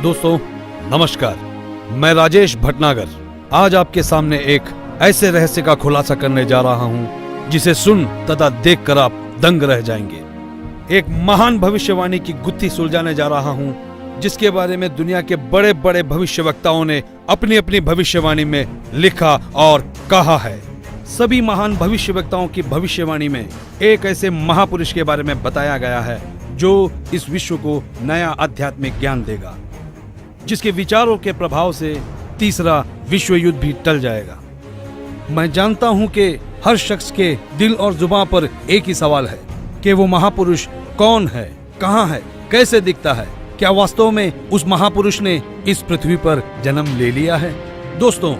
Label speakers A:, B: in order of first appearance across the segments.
A: दोस्तों नमस्कार, मैं राजेश भटनागर आज आपके सामने एक ऐसे रहस्य का खुलासा करने जा रहा हूं जिसे सुन तथा देखकर आप दंग रह जाएंगे। एक महान भविष्यवाणी की गुत्थी सुलझाने जा रहा हूं जिसके बारे में दुनिया के बड़े बड़े भविष्यवक्ताओं ने अपनी अपनी भविष्यवाणी में लिखा और कहा है। सभी महान भविष्यवक्ताओं की भविष्यवाणी में एक ऐसे महापुरुष के बारे में बताया गया है जो इस विश्व को नया आध्यात्मिक ज्ञान देगा, जिसके विचारों के प्रभाव से तीसरा विश्व युद्ध भी टल जाएगा। मैं जानता हूं कि हर शख्स के दिल और जुबान पर एक ही सवाल है कि वो महापुरुष कौन है, कहां है, कैसे दिखता है, क्या वास्तव में उस महापुरुष ने इस पृथ्वी पर जन्म ले लिया है। दोस्तों,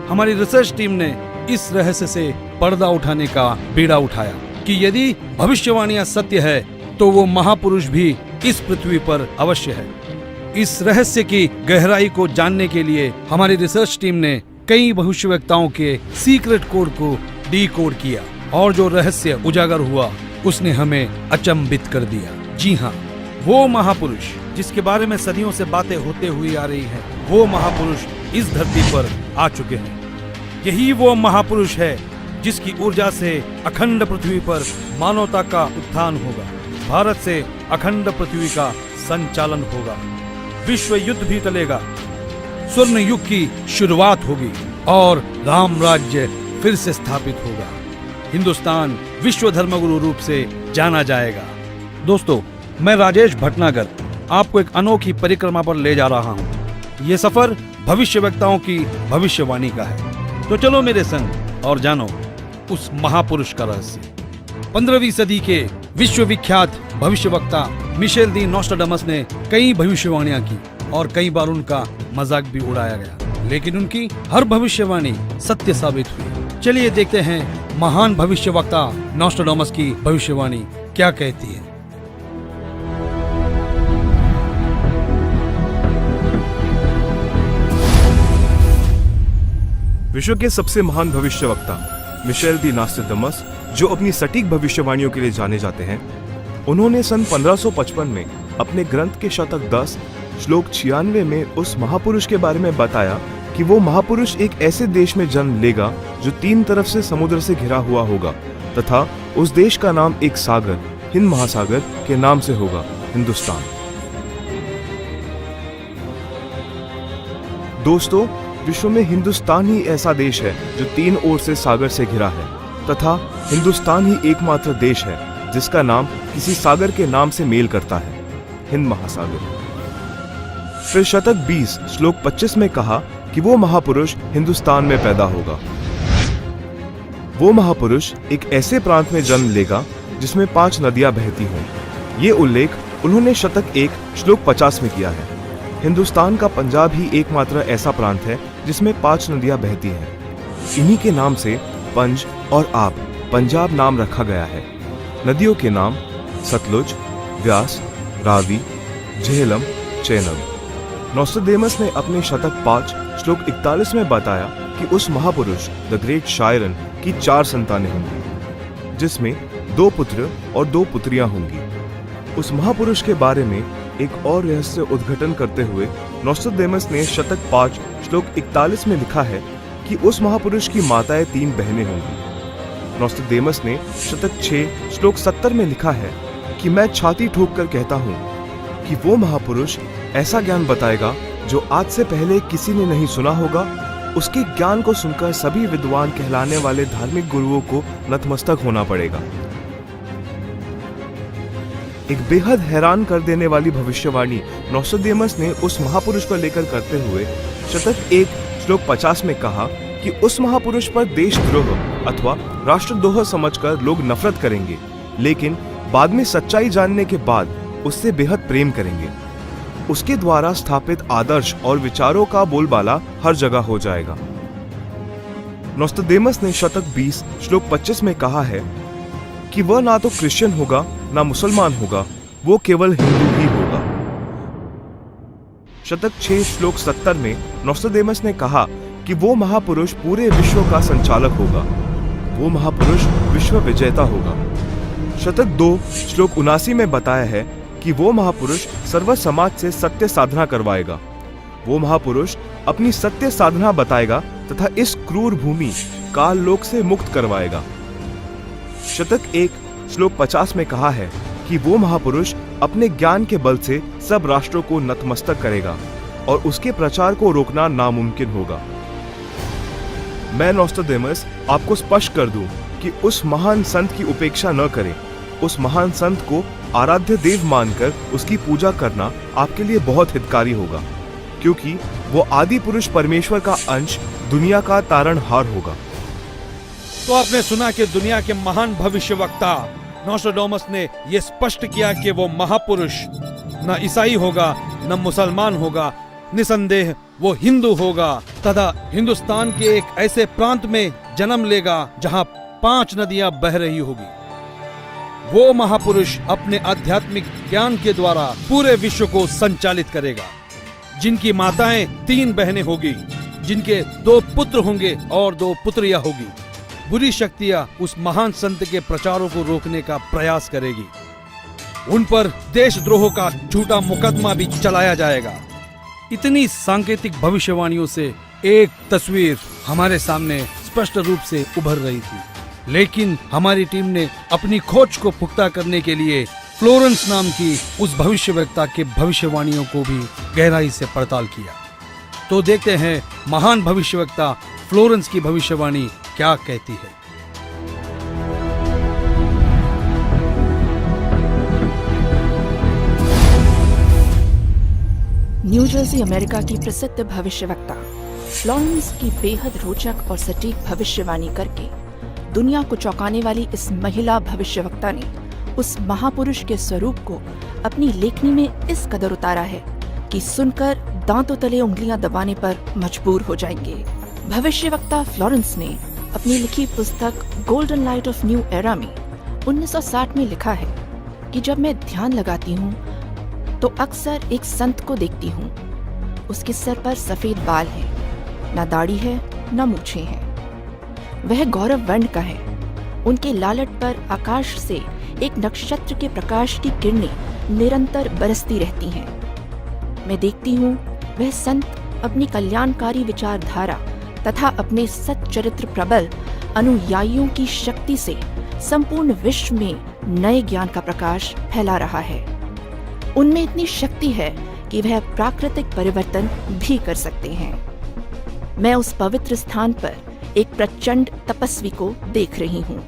A: हमारी रिसर्च टीम ने इस रहस्य से पर्दा उठाने का बीड़ा उठाया कि यदि भविष्यवाणियां सत्य है तो वो महापुरुष भी इस पृथ्वी पर अवश्य है। इस रहस्य की गहराई को जानने के लिए हमारी रिसर्च टीम ने कई भविष्यवक्ताओं के सीक्रेट कोड को डीकोड किया और जो रहस्य उजागर हुआ उसने हमें अचंभित कर दिया। जी हाँ, वो महापुरुष जिसके बारे में सदियों से बातें होते हुई आ रही हैं, वो महापुरुष इस धरती पर आ चुके हैं। यही वो महापुरुष है जिसकी ऊर्जा से अखंड पृथ्वी पर मानवता का उत्थान होगा, भारत से अखंड पृथ्वी का संचालन होगा, विश्व युद्ध भी टलेगा, स्वर्ण युग की शुरुआत होगी और राम राज्य फिर से स्थापित होगा। हिंदुस्तान विश्व धर्मगुरु रूप से जाना जाएगा। दोस्तों, मैं राजेश भटनागर आपको एक अनोखी परिक्रमा पर ले जा रहा हूँ। ये सफर भविष्यवक्ताओं की भविष्यवाणी का है, तो चलो मेरे संग और जानो उस महापुरुष का रहस्य। 15वीं सदी के विश्वविख्यात भविष्यवक्ता मिशेल दी नोस्ट्राडामस ने कई भविष्यवाणियां की और कई बार उनका मजाक भी उड़ाया गया, लेकिन उनकी हर भविष्यवाणी सत्य साबित हुई। चलिए देखते हैं महान भविष्यवक्ता नोस्ट्राडामस की भविष्यवाणी क्या कहती है।
B: विश्व के सबसे महान भविष्यवक्ता मिशेल दी नोस्ट्राडामस, जो अपनी सटीक भविष्यवाणियों के लिए जाने जाते हैं, उन्होंने सन 1555 में अपने ग्रंथ के शतक 10 श्लोक 96 में उस महापुरुष के बारे में बताया कि वो महापुरुष एक ऐसे देश में जन्म लेगा जो 3 तरफ से समुद्र से घिरा हुआ होगा तथा उस देश का नाम एक सागर, हिंद महासागर के नाम से होगा, हिंदुस्तान। दोस्तों, विश्व में हिंदुस्तान ही ऐसा देश है जो 3 ओर से सागर से घिरा है तथा हिंदुस्तान ही एकमात्र देश है जिसका नाम किसी सागर के नाम से मेल करता है, हिंद महासागर। फिर शतक 20 श्लोक 25 में कहा कि वो महापुरुष हिंदुस्तान में पैदा होगा। वो महापुरुष एक ऐसे प्रांत में जन्म लेगा जिसमें 5 नदियां बहती हों। ये उल्लेख उन्होंने शतक 1 श्लोक 50 में किया है। हिंदुस्तान का पंजाब ही एकमात्र ऐसा प्रांत है जिसमें 5 नदियां बहती हैं। इन्हीं के नाम से पंज और आप पंजाब नाम रखा गया है। नदियों के नाम सतलुज, व्यास, रावी, झेलम, चेनाब। नोस्ट्राडामस ने अपने शतक 5 श्लोक 41 में बताया कि उस महापुरुष द ग्रेट शायरन की 4 संतानें होंगी, जिसमें 2 पुत्र और 2 पुत्रियां होंगी। उस महापुरुष के बारे में एक और रहस्य उद्घाटन करते हुए नोस्ट्राडामस ने शतक 5 श्लोक 41 में लिखा है कि उस महापुरुष की माताएं 3 बहनें होंगी। नोस्ट्राडामस ने शतक 6 श्लोक 70 में लिखा है कि मैं छाती ठोक कर कहता हूँ कि वो महापुरुष ऐसा ज्ञान बताएगा जो आज से पहले किसी ने नहीं सुना होगा। उसके ज्ञान को सुनकर सभी विद्वान कहलाने वाले धार्मिक गुरुओं को नतमस्तक होना पड़ेगा। एक बेहद हैरान कर देने वाली भविष्यवाणी नोस्ट्राडामस ने उस महापुरुष को लेकर करते हुए शतक 1 श्लोक 50 में कहा कि उस महापुरुष पर देशद्रोह अथवा राष्ट्रद्रोह समझकर लोग नफरत करेंगे, लेकिन बाद में सच्चाई जानने के बाद उससे बेहद प्रेम करेंगे। उसके द्वारा स्थापित आदर्श और विचारों का बोलबाला हर जगह हो जाएगा। नोस्ट्राडामस ने शतक 20 श्लोक 25 में कहा है कि वह ना तो क्रिश्चियन होगा ना मुसलमान होगा, वो केवल हिंदू ही होगा। शतक 6 श्लोक 70 में नोस्ट्राडामस ने कहा कि वो महापुरुष पूरे विश्व का संचालक होगा, वो महापुरुष विश्व विजेता होगा। शतक 2 श्लोक 79 में बताया है कि वो महापुरुष सर्व समाज से सत्य साधना करवाएगा वो महापुरुष अपनी सत्य साधना बताएगा तथा इस क्रूर भूमि काल लोक से मुक्त करवाएगा। शतक 1 श्लोक 50 में कहा है कि वो महापुरुष अपने ज्ञान के बल से सब राष्ट्रों को नतमस्तक करेगा और उसके प्रचार को रोकना नामुमकिन होगा। मैं नोस्ट्राडेमस आपको स्पष्ट कर दूं कि उस महान संत की उपेक्षा न करें। उस महान संत को आराध्य देव मानकर उसकी पूजा करना आपके लिए बहुत हितकारी होगा, क्योंकि वो आदि पुरुष परमेश्वर का अंश, दुनिया का तारणहार होगा।
A: तो आपने सुना कि दुनिया के महान भविष्यवक्ता नोस्ट्राडेमस ने यह स्पष्ट किया कि वो महापुरुष न ईसाई होगा न मुसलमान होगा, निसंदेह वो हिंदू होगा तथा हिंदुस्तान के एक ऐसे प्रांत में जन्म लेगा जहां 5 नदियां बह रही होगी। वो महापुरुष अपने आध्यात्मिक ज्ञान के द्वारा पूरे विश्व को संचालित करेगा, जिनकी माताएं 3 बहनें होगी, जिनके 2 पुत्र होंगे और 2 पुत्रियां होगी। बुरी शक्तियां उस महान संत के प्रचारों को रोकने का प्रयास करेगी। उन पर देशद्रोह का झूठा मुकदमा भी चलाया जाएगा। इतनी सांकेतिक भविष्यवाणियों से एक तस्वीर हमारे सामने स्पष्ट रूप से उभर रही थी, लेकिन हमारी टीम ने अपनी खोज को पुख्ता करने के लिए फ्लोरेंस नाम की उस भविष्यवक्ता के भविष्यवाणियों को भी गहराई से पड़ताल किया। तो देखते हैं महान भविष्यवक्ता फ्लोरेंस की भविष्यवाणी क्या कहती है।
C: न्यू जर्सी अमेरिका की प्रसिद्ध भविष्यवक्ता फ्लोरेंस की बेहद रोचक और सटीक भविष्यवाणी करके दुनिया को चौंकाने वाली इस महिला भविष्यवक्ता ने उस महापुरुष के स्वरूप को अपनी लेखनी में इस कदर उतारा है कि सुनकर दांतों तले उंगलियां दबाने पर मजबूर हो जाएंगे। भविष्यवक्ता फ्लोरेंस ने अपनी लिखी पुस्तक golden light of new era में 1960 में लिखा है कि जब मैं ध्यान लगाती हूँ तो अक्सर एक संत को देखती हूँ। उसके सर पर सफेद बाल हैं, न दाढ़ी है न मूछें हैं। वह गौरव वर्ण का है। उनके लालट पर आकाश से एक नक्षत्र के प्रकाश की किरणें निरंतर बरसती रहती हैं। मैं देखती हूँ वह संत अपनी कल्याणकारी विचारधारा तथा अपने सच्चरित्र प्रबल अनुयायियों की शक्ति से संपूर्ण विश्व में नए ज्ञान का प्रकाश फैला रहा है। उनमें इतनी शक्ति है कि वह प्राकृतिक परिवर्तन भी कर सकते हैं। मैं उस पवित्र स्थान पर एक प्रचंड तपस्वी को देख रही हूँ,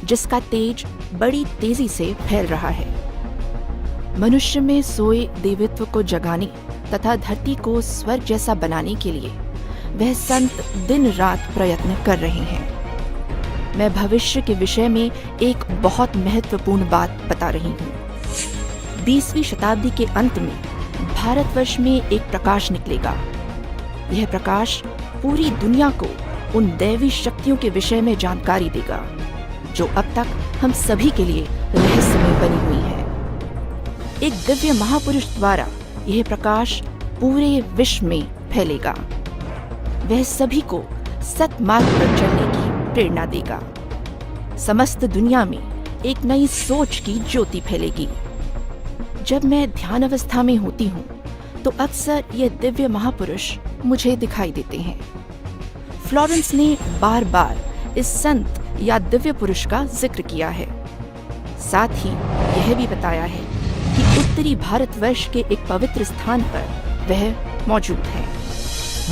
C: जिसका तेज बड़ी तेजी से फैल रहा है। मनुष्य में सोए देवत्व को जगाने तथा धरती को स्वर्ग जैसा बनाने के लिए वह संत दिन रात प्रयत्न कर रहे हैं। मैं भविष्य के विषय में एक बहुत महत्वपूर्ण बात बता रही हूँ। 20वीं शताब्दी के अंत में भारतवर्ष में एक प्रकाश निकलेगा। यह प्रकाश पूरी दुनिया को उन दैवी शक्तियों के विषय में जानकारी देगा जो अब तक हम सभी के लिए रहस्यमय बनी हुई है। एक दिव्य महापुरुष द्वारा यह प्रकाश पूरे विश्व में फैलेगा। वह सभी को सतमार्ग पर चलने की प्रेरणा देगा। समस्त दुनिया में एक नई सोच की ज्योति फैलेगी। जब मैं ध्यान अवस्था में होती हूँ तो अक्सर ये दिव्य महापुरुष मुझे दिखाई देते हैं। फ्लोरेंस ने बार बार इस संत या दिव्य पुरुष का जिक्र किया है। साथ ही यह भी बताया है कि उत्तरी भारतवर्ष के एक पवित्र स्थान पर वह मौजूद है।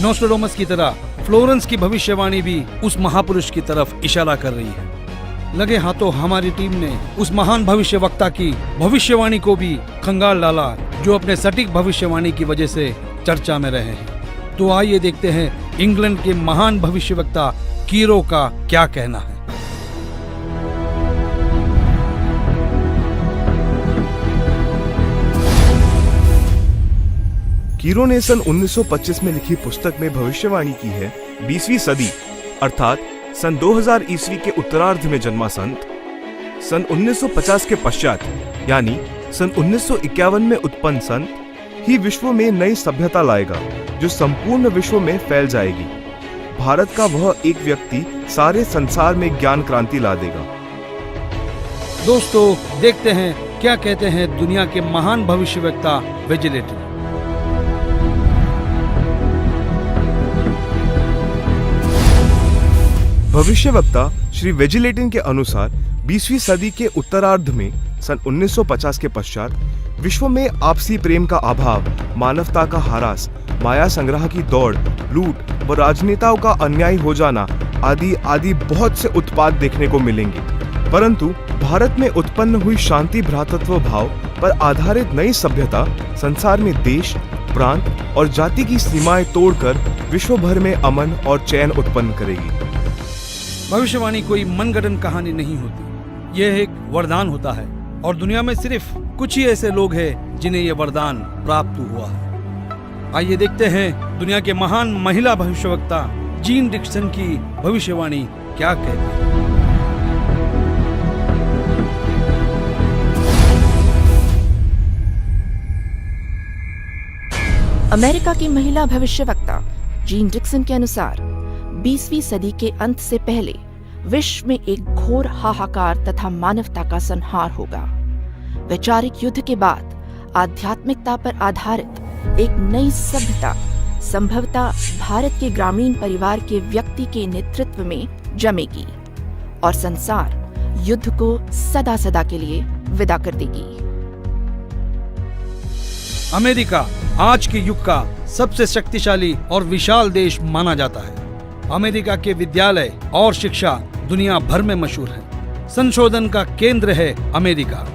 A: नोस्ट्राडेमस की तरह फ्लोरेंस की भविष्यवाणी भी उस महापुरुष की तरफ इशारा कर रही है। लगे हाथों हमारी टीम ने उस महान भविष्यवक्ता की भविष्यवाणी को भी खंगाल डाला, जो अपने सटीक भविष्यवाणी की वजह से चर्चा में रहे हैं। तो आइए देखते हैं इंग्लैंड के महान भविष्यवक्ता कीरो का क्या कहना है।
B: कीरो ने सन 1925 में लिखी पुस्तक में भविष्यवाणी की है 20वीं सदी अर्थात सन 2000 ईस्वी के उत्तरार्ध में जन्मा संत सन 1950 के पश्चात यानी सन 1951 में उत्पन्न संत ही विश्व में नई सभ्यता लाएगा जो संपूर्ण विश्व में फैल जाएगी। भारत का वह एक व्यक्ति सारे संसार में ज्ञान क्रांति ला देगा।
A: दोस्तों देखते हैं क्या कहते हैं दुनिया के महान भविष्यवक्ता विजिलेटर।
B: भविष्यवक्ता श्री वेजिलेटिन के अनुसार 20वीं सदी के उत्तरार्ध में सन 1950 के पश्चात विश्व में आपसी प्रेम का अभाव, मानवता का ह्रास, माया संग्रह की दौड़, लूट व राजनेताओं का अन्याय हो जाना आदि आदि बहुत से उत्पाद देखने को मिलेंगे। परंतु भारत में उत्पन्न हुई शांति भ्रातृत्व भाव पर आधारित नई सभ्यता संसार में देश, प्रांत और जाति की सीमाएं तोड़कर विश्व भर में अमन और चैन उत्पन्न करेगी।
A: भविष्यवाणी कोई मनगढ़ंत कहानी नहीं होती, यह एक वरदान होता है और दुनिया में सिर्फ कुछ ही ऐसे लोग हैं जिन्हें यह वरदान प्राप्त हुआ है। आइए देखते हैं दुनिया के महान महिला भविष्यवक्ता जीन डिक्सन की भविष्यवाणी क्या कहती है।
C: अमेरिका की महिला भविष्यवक्ता जीन डिक्सन के अनुसार 20वीं सदी के अंत से पहले विश्व में एक घोर हाहाकार तथा मानवता का संहार होगा। वैचारिक युद्ध के बाद आध्यात्मिकता पर आधारित एक नई सभ्यता संभवतः भारत के ग्रामीण परिवार के व्यक्ति के नेतृत्व में जमेगी और संसार युद्ध को सदा सदा के लिए विदा कर देगी।
A: अमेरिका आज के युग का सबसे शक्तिशाली और विशाल देश माना जाता है। अमेरिका के विद्यालय और शिक्षा दुनिया भर में मशहूर है। संशोधन का केंद्र है अमेरिका।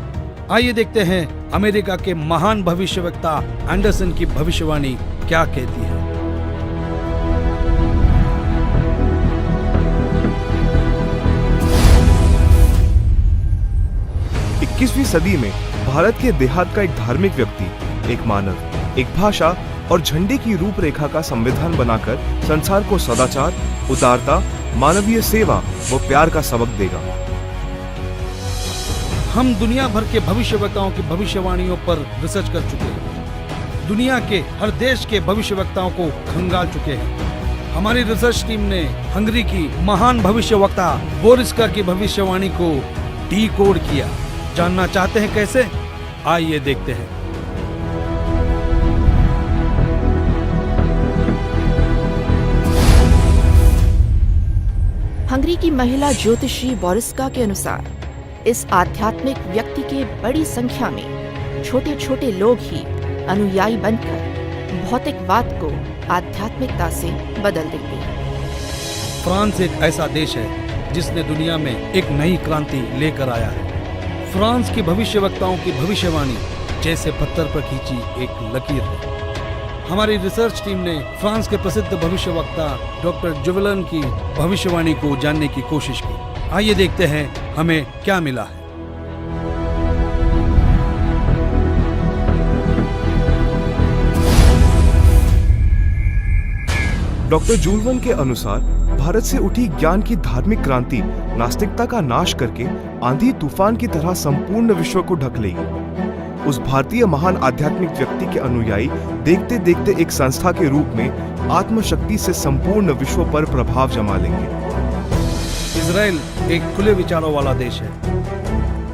A: आइए देखते हैं अमेरिका के महान भविष्यवक्ता एंडरसन की भविष्यवाणी क्या कहती है।
B: 21वीं सदी में भारत के देहात का एक धार्मिक व्यक्ति, एक मानव, एक भाषा और झंडे की रूपरेखा का संविधान बनाकर संसार को सदाचार, उदारता, मानवीय सेवा व प्यार का सबक देगा।
A: हम दुनिया भर के भविष्यवक्ताओं की भविष्यवाणियों पर रिसर्च कर चुके हैं। दुनिया के हर देश के भविष्यवक्ताओं को खंगाल चुके हैं। हमारी रिसर्च टीम ने हंगरी की महान भविष्यवक्ता बोरिस्का की भविष्यवाणी को डीकोड किया। जानना चाहते हैं कैसे? आइए देखते हैं।
C: हंगरी की महिला ज्योतिषी बोरिस्का के अनुसार इस आध्यात्मिक व्यक्ति के बड़ी संख्या में छोटे छोटे लोग ही अनुयायी बनकर भौतिकवाद को आध्यात्मिकता से बदल देंगे।
A: फ्रांस एक ऐसा देश है जिसने दुनिया में एक नई क्रांति लेकर आया है। फ्रांस की भविष्यवक्ताओं की भविष्यवाणी जैसे पत्थर पर खींची एक लकीर है। हमारी रिसर्च टीम ने फ्रांस के प्रसिद्ध भविष्यवक्ता डॉक्टर जुवेलन की भविष्यवाणी को जानने की कोशिश की। आइए देखते हैं हमें क्या मिला है।
B: डॉक्टर जुवेलन के अनुसार भारत से उठी ज्ञान की धार्मिक क्रांति नास्तिकता का नाश करके आंधी तूफान की तरह संपूर्ण विश्व को ढक लेगी। उस भारतीय महान आध्यात्मिक व्यक्ति के अनुयायी देखते देखते एक संस्था के रूप में आत्मशक्ति से संपूर्ण विश्व पर प्रभाव जमा लेंगे।
A: इजराइल एक खुले विचारों वाला देश है।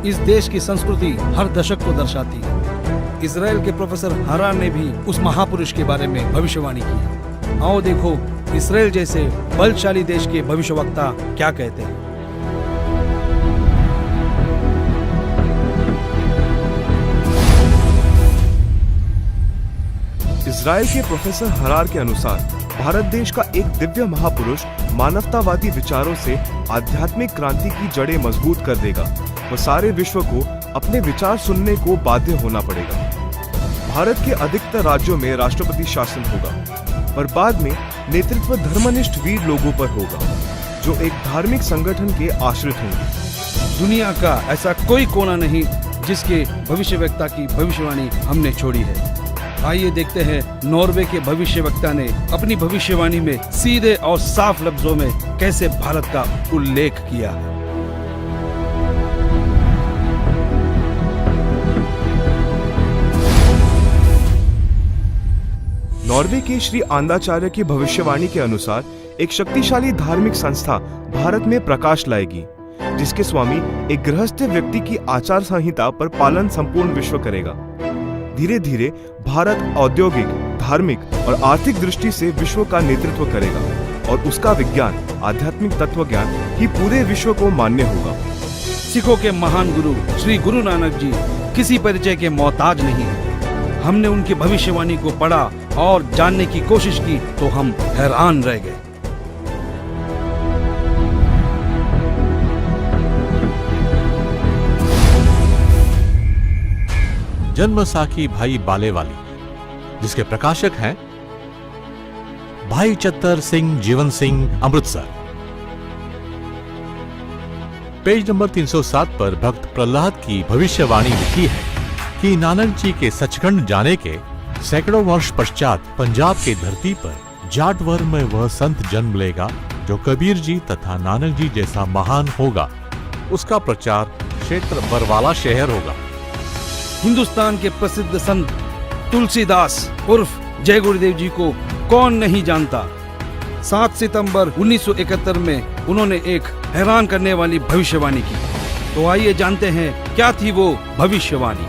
A: इस देश की संस्कृति हर दशक को दर्शाती है। इजराइल के प्रोफेसर हरान ने भी उस महापुरुष के बारे में भविष्यवाणी की। आओ देखो इजराइल जैसे बलशाली देश के भविष्यवक्ता क्या कहते हैं।
B: इजराइल के प्रोफेसर हरार के अनुसार भारत देश का एक दिव्य महापुरुष मानवतावादी विचारों से आध्यात्मिक क्रांति की जड़ें मजबूत कर देगा व सारे विश्व को अपने विचार सुनने को बाध्य होना पड़ेगा। भारत के अधिकतर राज्यों में राष्ट्रपति शासन होगा, पर बाद में नेतृत्व धर्मनिष्ठ वीर लोगों पर होगा जो एक धार्मिक संगठन के आश्रित होंगे।
A: दुनिया का ऐसा कोई कोना नहीं जिसके भविष्यवक्ता की भविष्यवाणी हमने छोड़ी है। आइए देखते हैं नॉर्वे के भविष्यवक्ता ने अपनी भविष्यवाणी में सीधे और साफ लफ्जों में कैसे भारत का उल्लेख किया है।
B: नॉर्वे के श्री आंदाचार्य की भविष्यवाणी के अनुसार एक शक्तिशाली धार्मिक संस्था भारत में प्रकाश लाएगी, जिसके स्वामी एक गृहस्थ व्यक्ति की आचार संहिता पर पालन संपूर्ण विश्व करेगा। धीरे धीरे भारत औद्योगिक, धार्मिक और आर्थिक दृष्टि से विश्व का नेतृत्व करेगा और उसका विज्ञान आध्यात्मिक तत्व ज्ञान ही पूरे विश्व को मान्य होगा।
A: सिखों के महान गुरु श्री गुरु नानक जी किसी परिचय के मोहताज नहीं। हमने उनकी भविष्यवाणी को पढ़ा और जानने की कोशिश की तो हम हैरान रह गए।
D: जन्मसाखी भाई बालेवाली, जिसके प्रकाशक हैं भाई चत्तर सिंह जीवन सिंह, अमृतसर। पेज नंबर 307 पर भक्त प्रहलाद की भविष्यवाणी लिखी है कि नानक जी के सचखंड जाने के सैकड़ों वर्ष पश्चात पंजाब की धरती पर जाटवर में वह संत जन्म लेगा जो कबीर जी तथा नानक जी जैसा महान होगा। उसका प्रचार क्षेत्र बरवाला शहर होगा।
A: हिंदुस्तान के प्रसिद्ध संत तुलसीदास उर्फ जय गुरुदेव जी को कौन नहीं जानता। 7 सितंबर 1971 में उन्होंने एक हैरान करने वाली भविष्यवाणी की। तो आइए जानते हैं क्या थी वो भविष्यवाणी।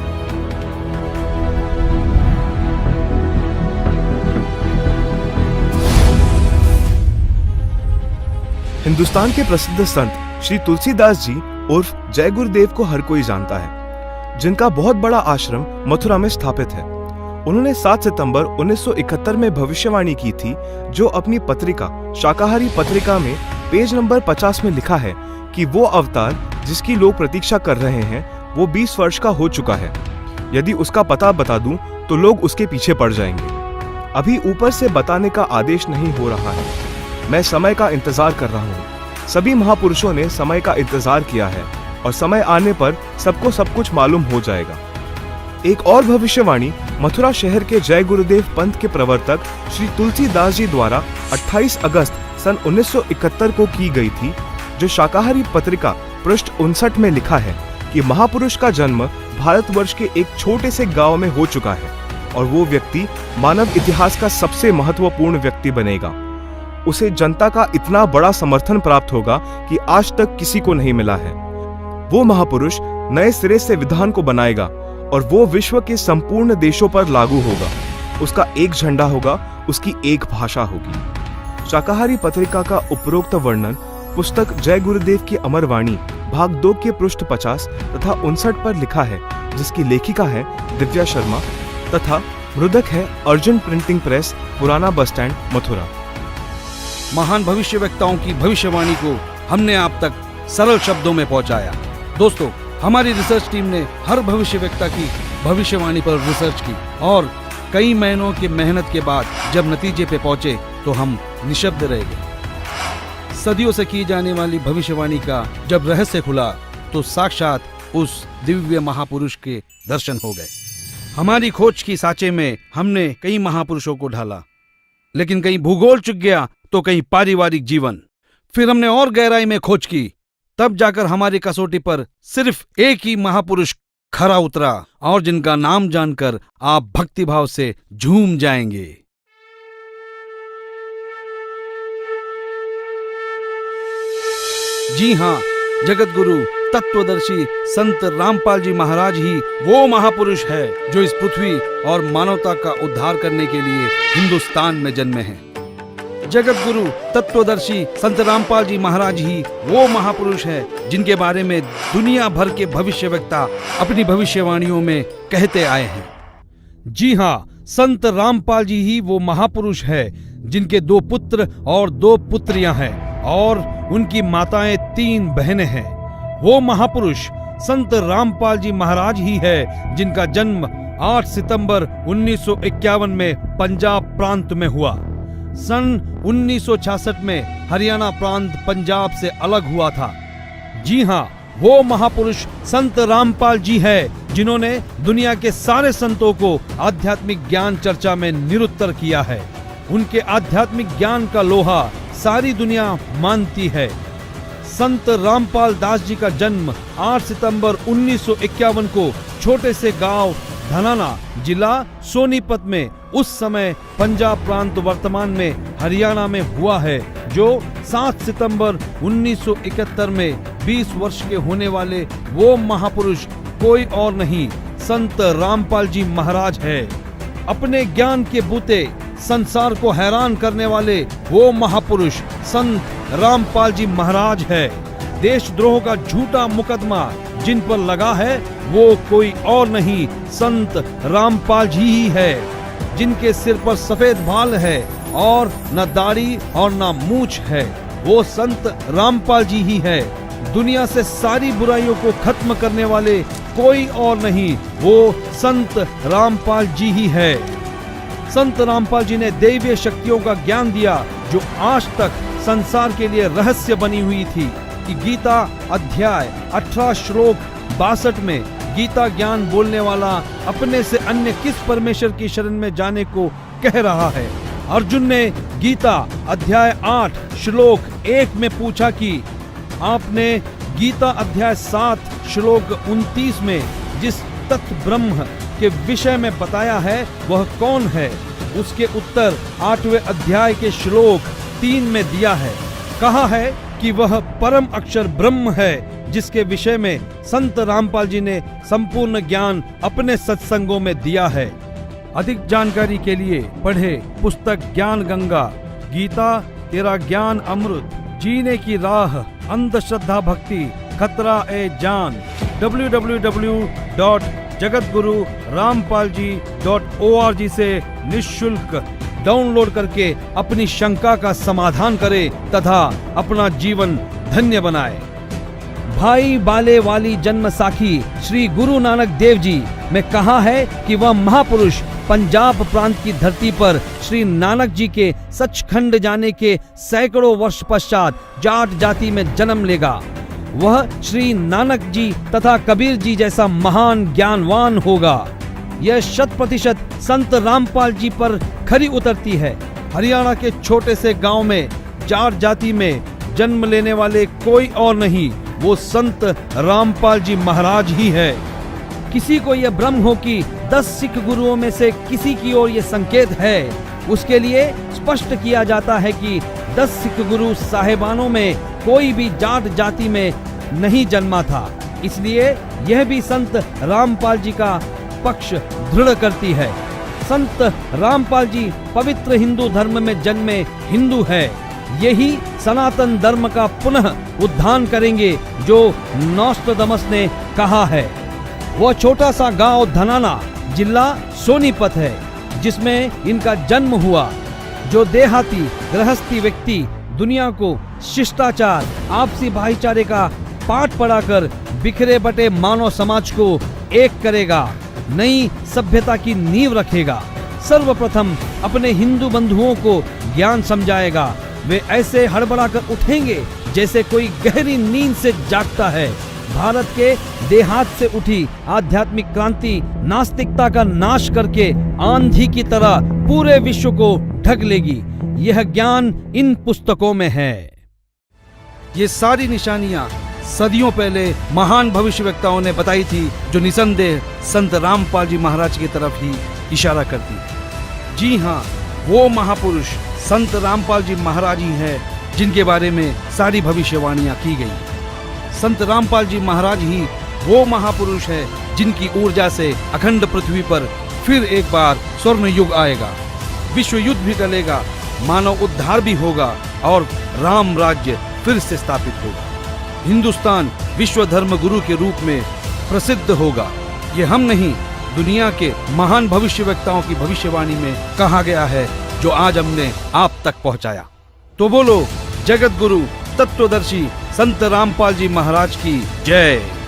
B: हिंदुस्तान के प्रसिद्ध संत श्री तुलसीदास जी उर्फ जय गुरुदेव को हर कोई जानता है, जिनका बहुत बड़ा आश्रम मथुरा में स्थापित है। उन्होंने 7 सितंबर 1971 में भविष्यवाणी की थी, जो अपनी पत्रिका शाकाहारी पत्रिका में पेज नंबर 50 में लिखा है कि वो अवतार जिसकी लोग प्रतीक्षा कर रहे हैं वो 20 वर्ष का हो चुका है। यदि उसका पता बता दूं तो लोग उसके पीछे पड़ जाएंगे। अभी ऊपर से बताने का आदेश नहीं हो रहा है। मैं समय का इंतजार कर रहा हूँ। सभी महापुरुषों ने समय का इंतजार किया है और समय आने पर सबको सब कुछ मालूम हो जाएगा। एक और भविष्यवाणी मथुरा शहर के जय गुरुदेव पंथ के प्रवर्तक श्री तुलसीदास जी द्वारा 28 अगस्त सन 1971 को की गई थी, जो शाकाहारी पत्रिका पृष्ठ 59 में लिखा है कि महापुरुष का जन्म भारतवर्ष के एक छोटे से गांव में हो चुका है और वो व्यक्ति मानव इतिहास का सबसे महत्वपूर्ण व्यक्ति बनेगा। उसे जनता का इतना बड़ा समर्थन प्राप्त होगा कि आज तक किसी को नहीं मिला है। वो महापुरुष नए सिरे से विधान को बनाएगा और वो विश्व के संपूर्ण देशों पर लागू होगा। उसका एक झंडा होगा, उसकी एक भाषा होगी। शाकाहारी पत्रिका का उपरोक्त वर्णन पुस्तक जय गुरुदेव की अमरवाणी भाग 2 के पृष्ठ 50 तथा 59 पर लिखा है, जिसकी लेखिका है दिव्या शर्मा तथा मृदक है अर्जुन प्रिंटिंग प्रेस, पुराना बस स्टैंड, मथुरा।
A: महान भविष्यवक्ताओं की भविष्यवाणी को हमने आप तक सरल शब्दों में पहुंचाया। दोस्तों, हमारी रिसर्च टीम ने हर भविष्यवक्ता की भविष्यवाणी पर रिसर्च की और कई महीनों की मेहनत के बाद जब नतीजे पे पहुंचे तो हम निशब्द रह गए। सदियों से की जाने वाली भविष्यवाणी का जब रहस्य खुला तो साक्षात उस दिव्य महापुरुष के दर्शन हो गए। हमारी खोज की सांचे में हमने कई महापुरुषों को ढाला, लेकिन कहीं भूगोल चुक गया तो कहीं पारिवारिक जीवन। फिर हमने और गहराई में खोज की, तब जाकर हमारी कसौटी पर सिर्फ एक ही महापुरुष खरा उतरा और जिनका नाम जानकर आप भक्तिभाव से झूम जाएंगे। जी हां, जगत गुरु तत्वदर्शी संत रामपाल जी महाराज ही वो महापुरुष है जो इस पृथ्वी और मानवता का उद्धार करने के लिए हिंदुस्तान में जन्मे हैं। जगत गुरु तत्वदर्शी संत रामपाल जी महाराज ही वो महापुरुष है जिनके बारे में दुनिया भर के भविष्यवक्ता अपनी भविष्यवाणियों में कहते आए हैं। जी हाँ, संत रामपाल जी ही वो महापुरुष है जिनके 2 पुत्र और 2 पुत्रियां हैं और उनकी माताएं 3 बहनें हैं। वो महापुरुष संत रामपाल जी महाराज ही है जिनका जन्म 8 सितंबर 1951 में पंजाब प्रांत में हुआ। सन 1966 में हरियाणा प्रांत पंजाब से अलग हुआ था। जी हाँ, वो महापुरुष संत रामपाल जी है जिन्होंने दुनिया के सारे संतों को आध्यात्मिक ज्ञान चर्चा में निरुत्तर किया है। उनके आध्यात्मिक ज्ञान का लोहा सारी दुनिया मानती है। संत रामपाल दास जी का जन्म 8 सितंबर 1951 को छोटे से गांव धनाना, जिला सोनीपत में, उस समय पंजाब प्रांत वर्तमान में हरियाणा में हुआ है, जो 7 सितंबर 1971 में 20 वर्ष के होने वाले वो महापुरुष कोई और नहीं, संत रामपाल जी महाराज है। अपने ज्ञान के बूते संसार को हैरान करने वाले वो महापुरुष संत रामपाल जी महाराज है। देशद्रोह का झूठा मुकदमा जिन पर लगा है वो कोई और नहीं, संत रामपाल जी ही है, जिनके सिर पर सफेद बाल है और न दाढ़ी और न मूछ है। वो संत रामपाल जी ही है। दुनिया से सारी बुराइयों को खत्म करने वाले कोई और नहीं, वो संत रामपाल जी ही है। संत रामपाल जी ने दैवीय शक्तियों का ज्ञान दिया जो आज तक संसार के लिए रहस्य बनी हुई थी। कि गीता अध्याय 18 श्लोक 62 में गीता ज्ञान बोलने वाला अपने से अन्य किस परमेश्वर की शरण में जाने को कह रहा है। अर्जुन ने गीता अध्याय 8 श्लोक 1 में पूछा कि आपने गीता अध्याय 7 श्लोक 29 में जिस तत्व ब्रह्म के विषय में बताया है वह कौन है। उसके उत्तर 8वें अध्याय के श्लोक 3 में दिया है। कहा है कि वह परम अक्षर ब्रह्म है, जिसके विषय में संत रामपाल जी ने संपूर्ण ज्ञान अपने सत्संगों में दिया है। अधिक जानकारी के लिए पढ़े पुस्तक ज्ञान गंगा, गीता तेरा ज्ञान अमृत, जीने की राह, अंधश्रद्धा भक्ति, खतरा ए जान। www.jagatgururampalji.org से निःशुल्क डाउनलोड करके अपनी शंका का समाधान करें तथा अपना जीवन धन्य बनाएं। भाई बाले वाली जन्म साखी श्री गुरु नानक देव जी में कहा है कि वह महापुरुष पंजाब प्रांत की धरती पर श्री नानक जी के सचखंड जाने के सैकड़ों वर्ष पश्चात जाट जाति में जन्म लेगा। वह श्री नानक जी तथा कबीर जी जैसा महान ज्ञानवान होगा। यह 100% संत रामपाल जी पर खरी उतरती है। हरियाणा के छोटे से गांव में जाट जाति में जन्म लेने वाले कोई और नहीं, वो संत रामपाल जी महाराज ही है। किसी को यह भ्रम हो कि 10 सिख गुरुओं में से किसी की ओर यह संकेत है, उसके लिए स्पष्ट किया जाता है कि 10 सिख गुरु साहेबानों में कोई भी जाट जाति में नहीं जन्मा था। इसलिए यह भी संत रामपाल जी का पक्ष दृढ़ करती है। संत रामपाल जी पवित्र हिंदू धर्म में जन्मे हिंदू है। यही सनातन धर्म का पुनः उद्धार करेंगे जो नोस्ट्राडामस ने कहा है। वह छोटा सा गांव धनाना, जिला सोनीपत है, जिसमें इनका जन्म हुआ। जो देहाती गृहस्थी व्यक्ति दुनिया को शिष्टाचार, आपसी भाईचारे का पाठ पढ़ाकर बिखरे बटे मानव समाज को एक करेगा, नई सभ्यता की नींव रखेगा। सर्वप्रथम अपने हिंदू बंधुओं को ज्ञान समझाएगा। वे ऐसे हड़बड़ाकर उठेंगे जैसे कोई गहरी नींद से जागता है। भारत के देहात से उठी आध्यात्मिक क्रांति नास्तिकता का नाश करके आंधी की तरह पूरे विश्व को ढक लेगी। यह ज्ञान इन पुस्तकों में है। ये सारी निशानियां सदियों पहले महान भविष्यवक्ताओं ने बताई थी, जो निसंदेह संत रामपाल जी महाराज की तरफ ही इशारा करती है। जी हाँ, वो महापुरुष संत रामपाल जी महाराज ही है जिनके बारे में सारी भविष्यवाणियां की गई। संत रामपाल जी महाराज ही वो महापुरुष है जिनकी ऊर्जा से अखंड पृथ्वी पर फिर एक बार स्वर्ण युग आएगा, विश्व युद्ध भी टलेगा, मानव उद्धार भी होगा और राम राज्य फिर से स्थापित होगा। हिंदुस्तान विश्व धर्म गुरु के रूप में प्रसिद्ध होगा। ये हम नहीं, दुनिया के महान भविष्यवक्ताओं की भविष्यवाणी में कहा गया है, जो आज हमने आप तक पहुंचाया। तो बोलो जगत गुरु तत्वदर्शी संत रामपाल जी महाराज की जय।